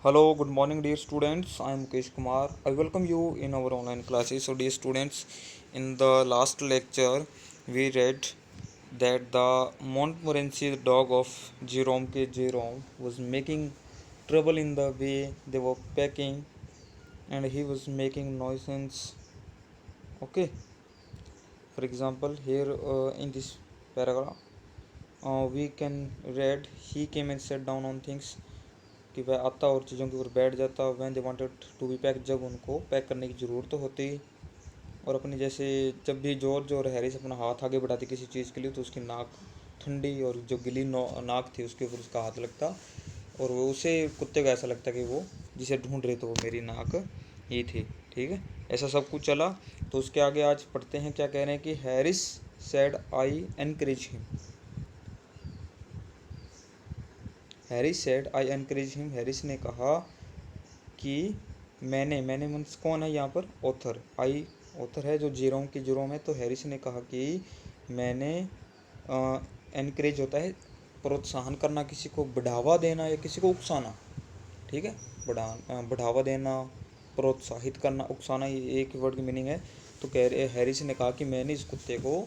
Hello, good morning, dear students. I am Mukesh Kumar. I welcome you in our online classes. So, dear students, in the last lecture, we read that the Montmorency dog of Jerome K. Jerome was making trouble in the way they were packing, and he was making nuisance. Okay, for example, here in this paragraph, we can read he came and sat down on things कि वह आता और चीज़ों के ऊपर बैठ जाता when they wanted to be pack जब उनको पैक करने की ज़रूरत तो होती। और अपनी जैसे जब भी जॉर्ज और हैरिस अपना हाथ आगे बढ़ाते किसी चीज़ के लिए तो उसकी नाक ठंडी और जो गिली नाक थी उसके ऊपर उसका हाथ लगता और वो उसे कुत्ते को ऐसा लगता कि वो जिसे ढूंढ रहे तो वो मेरी नाक ये थी। ठीक है, ऐसा सब कुछ चला। तो उसके आगे आज पढ़ते हैं क्या कह रहे हैं कि Harris said I encourage him. Harris said I encourage him, Harris ने कहा कि मैंने मीन्स कौन है यहाँ पर, ऑथर। आई ऑथर है जो जेरोम की जेरोम है। तो हैरिस ने कहा कि मैंने एनकरेज होता है प्रोत्साहन करना, किसी को बढ़ावा देना या किसी को उकसाना। ठीक है, बढ़ावा देना, प्रोत्साहित करना, उकसाना, ये एक वर्ड की मीनिंग है। तो कह रहे हैरिस ने कहा कि मैंने इस कुत्ते को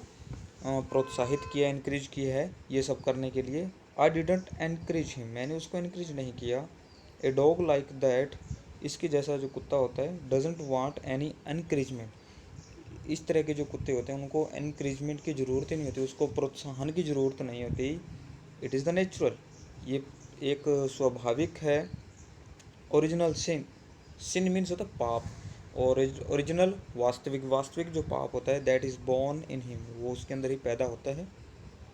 प्रोत्साहित किया, इनक्रेज किया है ये सब करने के लिए। आई डिडंट एनकरेज हिम, मैंने उसको इनक्रेज नहीं किया। ए डॉग लाइक दैट, इसके जैसा जो कुत्ता होता है, डजेंट वांट एनी एनकरेजमेंट। इस तरह के जो कुत्ते होते हैं उनको एनकरेजमेंट की ज़रूरत ही नहीं होती, उसको प्रोत्साहन की ज़रूरत नहीं होती। इट इज़ द नेचुरल, ये एक स्वाभाविक है। ओरिजिनल सिन, सिन मीन्स होता है पाप। और ओरिजिनल वास्तविक, वास्तविक जो पाप होता है, that is born in him, वो उसके अंदर ही पैदा होता है।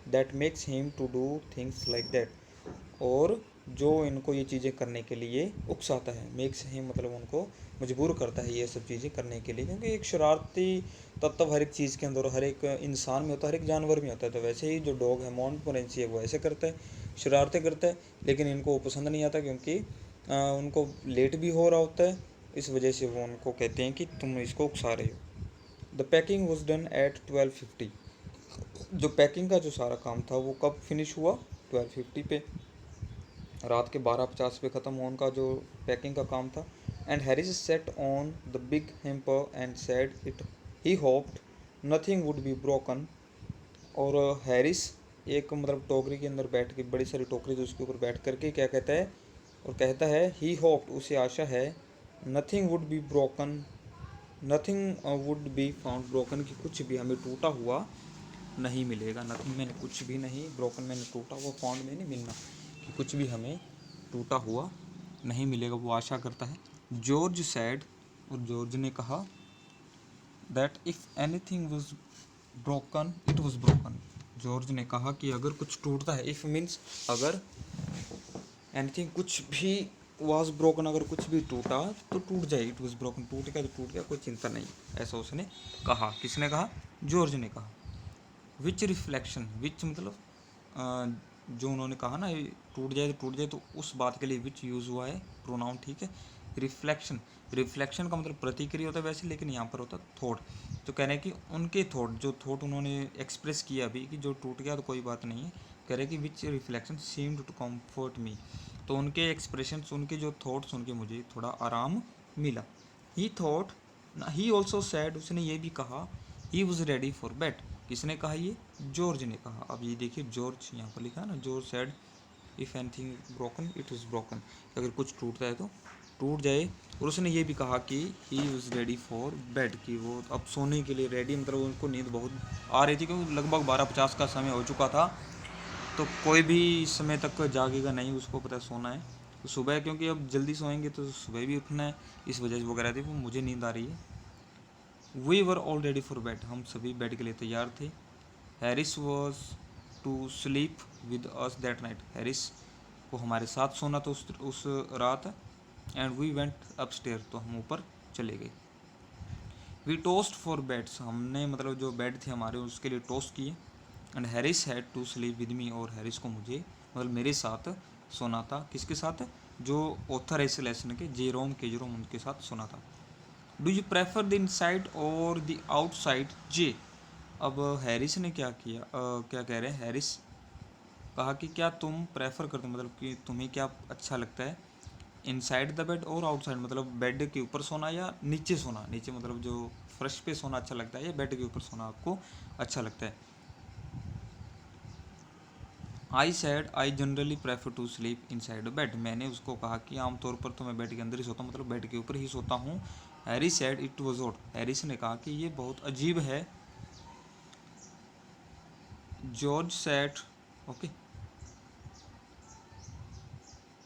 That makes him to do things like that, और जो इनको ये चीज़ें करने के लिए उकसाता है। मेक्स हिम मतलब उनको मजबूर करता है ये सब चीज़ें करने के लिए, क्योंकि एक शरारती तत्व हर एक चीज़ के अंदर, हर एक इंसान में होता है, हर एक जानवर में होता है। तो वैसे ही जो डॉग है मोंटमोरेंसी है वो ऐसे करता है, शरारतें करता है, लेकिन इनको वो पसंद नहीं आता क्योंकि उनको लेट भी हो रहा होता है। इस वजह से वो उनको कहते हैं कि तुम इसको उकसा रहे हो। The packing was done at 12:50, जो पैकिंग का जो सारा काम था वो कब फिनिश हुआ, 12:50 पे, रात के 12:50 पे ख़त्म हुआ उनका जो पैकिंग का काम था। And Harris set on the big hamper and said it he hoped nothing would be broken. और हैरिस एक मतलब टोकरी के अंदर बैठ के, बड़ी सारी टोकरी थी उसके ऊपर बैठ करके क्या कहता है, और कहता है ही होप्ड, उसे आशा है, nothing would be broken, nothing would be found broken, कि कुछ भी हमें टूटा हुआ नहीं मिलेगा। नथिंग मैंने कुछ भी नहीं, ब्रोकन मैंने टूटा हुआ, फाउंड में नहीं मिलना, कि कुछ भी हमें टूटा हुआ नहीं मिलेगा, वो आशा करता है। जॉर्ज सैड, और जॉर्ज ने कहा, that if anything was broken it was broken. George ने कहा कि अगर कुछ टूटता है, इफ़ मीन्स अगर, एनीथिंग कुछ भी, वाज ब्रोकन अगर कुछ भी टूटा तो टूट जाए, इट वॉज ब्रोकन टूट गया तो टूट गया, कोई चिंता नहीं, ऐसा उसने कहा। किसने कहा, जॉर्ज ने कहा। विच रिफ्लेक्शन, विच मतलब जो उन्होंने कहा ना टूट जाए तो टूट जाए, तो उस बात के लिए विच यूज़ हुआ है प्रोनाउन। ठीक है, रिफ्लेक्शन, रिफ्लेक्शन का मतलब प्रतिक्रिया होता है वैसे, लेकिन यहाँ पर होता है थॉट। तो कह रहे हैं कि उनके थॉट, जो थॉट उन्होंने एक्सप्रेस किया अभी कि जो टूट गया तो कोई बात नहीं है, कह रहे हैं कि विच रिफ्लेक्शन सीम्ड टू कम्फर्ट मी, तो उनके एक्सप्रेशंस, उनके जो थॉट सुन के मुझे थोड़ा आराम मिला। ही थॉट, ही ऑल्सो सैड, उसने ये भी कहा, he was ready for bed. किसने कहा, ये जॉर्ज ने कहा। अब ये देखिए जॉर्ज यहाँ पर लिखा है ना, George sad if anything broken it is broken, अगर कुछ टूटता है तो टूट जाए। और उसने ये भी कहा कि he was ready for bed, कि वो अब सोने के लिए रेडी, मतलब उनको नींद बहुत आ रही थी क्योंकि लगभग 12:50 का समय हो चुका था। तो कोई भी इस समय तक जागेगा नहीं, उसको पता है सोना है। तो सुबह क्योंकि अब जल्दी सोएंगे तो सुबह भी उठना है, इस वजह से वो कह रहे थे वो मुझे नींद आ रही है। We were all ready for bed, हम सभी बेड के लिए तैयार थे। Harris was to sleep with us that night, Harris को हमारे साथ सोना था उस रात। एंड वी वेंट अपस्टेयर, तो हम ऊपर चले गए। वी टोस्ट फॉर बेड्स, हमने मतलब जो बेड थे हमारे उसके लिए टोस्ट किए। And Harris had to sleep with me, और हैरिस को मुझे मतलब मेरे साथ सोना था। किसके साथ, जो ऑथर है इस लेसन के, जेरोम के जेरोम, उनके साथ सोना था। Do you prefer the inside और द आउटसाइड जे। अब हैरिस ने क्या किया, क्या कह रहे हैं, हैरिस कहा कि क्या तुम प्रेफर करते हो, मतलब कि तुम्हें क्या अच्छा लगता है, इनसाइड द बेड और आउटसाइड, मतलब बेड के ऊपर सोना या नीचे सोना, नीचे मतलब जो फर्श पे सोना अच्छा लगता है या बेड के ऊपर सोना आपको अच्छा लगता है। I said I generally prefer to sleep inside bed, मैंने उसको कहा कि आमतौर पर तो मैं बेड के अंदर ही सोता हूँ, मतलब बेड के ऊपर ही सोता हूँ। Harry sad it was odd, Harris ने कहा कि ये बहुत अजीब है। जॉर्ज सैड, ओके,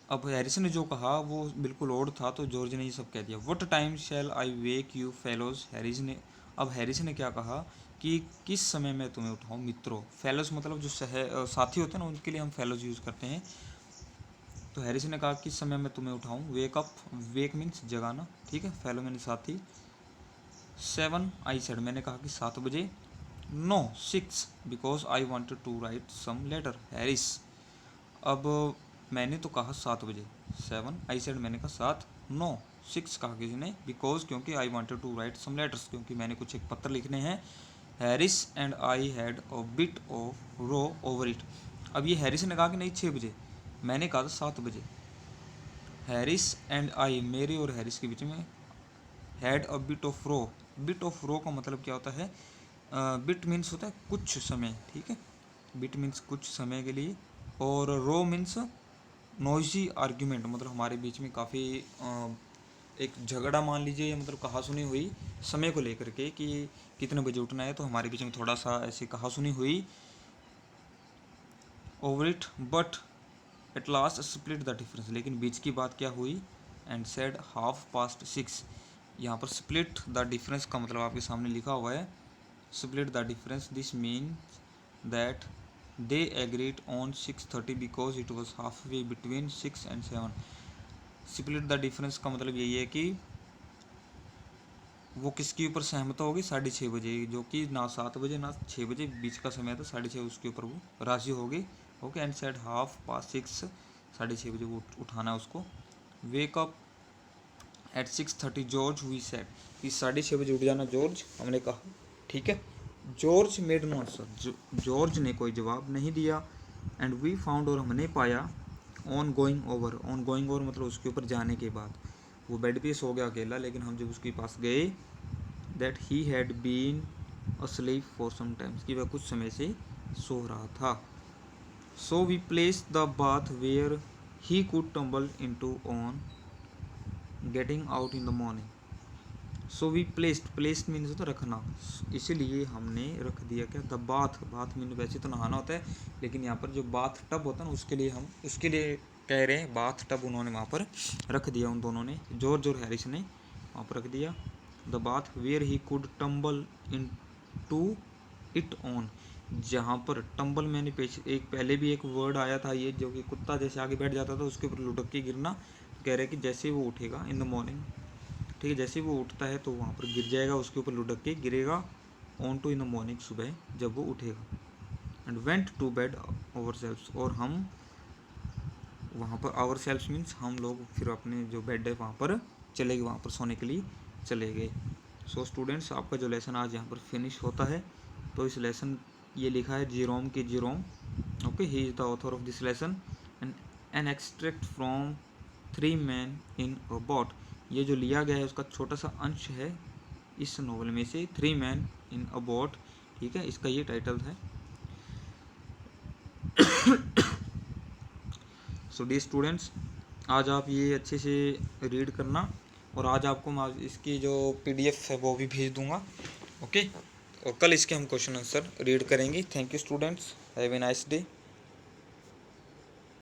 अब हैरिस ने जो कहा वो बिल्कुल ओड था, तो जॉर्ज ने ये सब कह दिया। What time shall I wake you fellows, Harris ने, अब हैरिस ने क्या कहा कि किस समय मैं तुम्हें उठाऊं मित्रों। फेलोज मतलब जो साथी होते हैं ना, उनके लिए हम फेलोज यूज़ करते हैं। तो हैरिस ने कहा किस समय मैं तुम्हें उठाऊं। वेक अप, वेक मीन्स जगाना, ठीक है, फेलो मीन्स साथी। 7 आई सेड, मैंने कहा कि 7 बजे। No 6 because I wanted to write some letter. Harris, अब मैंने तो कहा 7 बजे, 7 आई सेड, मैंने कहा 7। नो 6 कहा किसी ने, बिकॉज क्योंकि I wanted to write some letters, क्योंकि मैंने कुछ एक पत्र लिखने हैं। Harris and I had a bit of row over it, अब ये हैरिस ने कहा कि नहीं 6 बजे, मैंने कहा था 7 बजे। हैरिस एंड आई, मेरे और हैरिस के बीच में, had a bit of row, bit of row का मतलब क्या होता है, बिट मीन्स होता है कुछ समय, ठीक है, बिट मीन्स कुछ समय के लिए, और रो मीन्स नॉइजी आर्ग्यूमेंट, मतलब हमारे बीच में काफ़ी एक झगड़ा मान लीजिए, मतलब कहा सुनी हुई समय को लेकर के कि कितने बजे उठना है, तो हमारे बीच में थोड़ा सा ऐसी कहा सुनी हुई over it, but at last split the difference, लेकिन बीच की बात क्या हुई, एंड सेड 6:30, यहाँ पर स्प्लिट द डिफरेंस का मतलब आपके सामने लिखा हुआ है, split the difference, this means that they agreed on 6:30 because it was half way between 6 and 7। Split the difference का मतलब यही है कि वो किसके ऊपर सहमत होगी, 6:30 बजे, जो कि ना 7 बजे ना 6 बजे, बीच का समय था 6:30, उसके ऊपर वो राजी होगी। ओके, एंड सेड 6:30, 6:30 बजे वो उठाना है उसको। Wake up at 6:30 George, we said, कि 6:30 बजे उठ जाना जॉर्ज, हमने कहा, ठीक है। George made no answer, George ने कोई जवाब नहीं दिया। एंड वी फाउंड, और हमने पाया, on going over, on going over मतलब उसके ऊपर जाने के बाद, वो बेड पे सो गया अकेला, लेकिन हम जब उसके पास गए, that he had been asleep for some times, कि वह कुछ समय से सो रहा था। So we place the bath where he could tumble into on getting out in the morning. So we placed means होता रखना, इसीलिए हमने रख दिया क्या, द बाथ, बाथ मीन वैसे तो नहाना होता है, लेकिन यहाँ पर जो बाथ टब होता है ना, उसके लिए हम उसके लिए कह रहे हैं बाथ टब, उन्होंने वहाँ पर रख दिया, उन दोनों ने, जॉर्ज और हैरिस ने वहाँ पर रख दिया। The bath where he could tumble in to it on, जहाँ पर टम्बल, मैंने एक पहले भी एक वर्ड आया था ये, जो कि कुत्ता जैसे आगे बैठ जाता था उसके ऊपर लुढ़क के गिरना, कह रहे हैं कि जैसे वो उठेगा इन द मॉर्निंग, ठीक है, जैसे वो उठता है तो वहाँ पर गिर जाएगा, उसके ऊपर लुढ़क के गिरेगा, on to in the morning, सुबह जब वो उठेगा। And went to bed ourselves, और हम वहाँ पर, आवर सेल्व्स मीन्स हम लोग, फिर अपने जो बेड है वहाँ पर चले गए, वहाँ पर सोने के लिए चले गए। सो स्टूडेंट्स, आपका जो लेसन आज यहाँ पर फिनिश होता है, तो इस लेसन, ये लिखा है जेरोम की Jerome, okay, he is the author of this lesson, and an extract from 3 men in a boat, ये जो लिया गया है उसका छोटा सा अंश है इस नॉवल में से, 3 men इन अ बोट, ठीक है, इसका ये टाइटल है। सो डी स्टूडेंट्स, आज आप ये अच्छे से रीड करना, और आज आपको मैं इसकी जो PDF है वो भी भेज दूंगा, ओके, और कल इसके हम क्वेश्चन आंसर रीड करेंगे। Thank you students, have a nice day.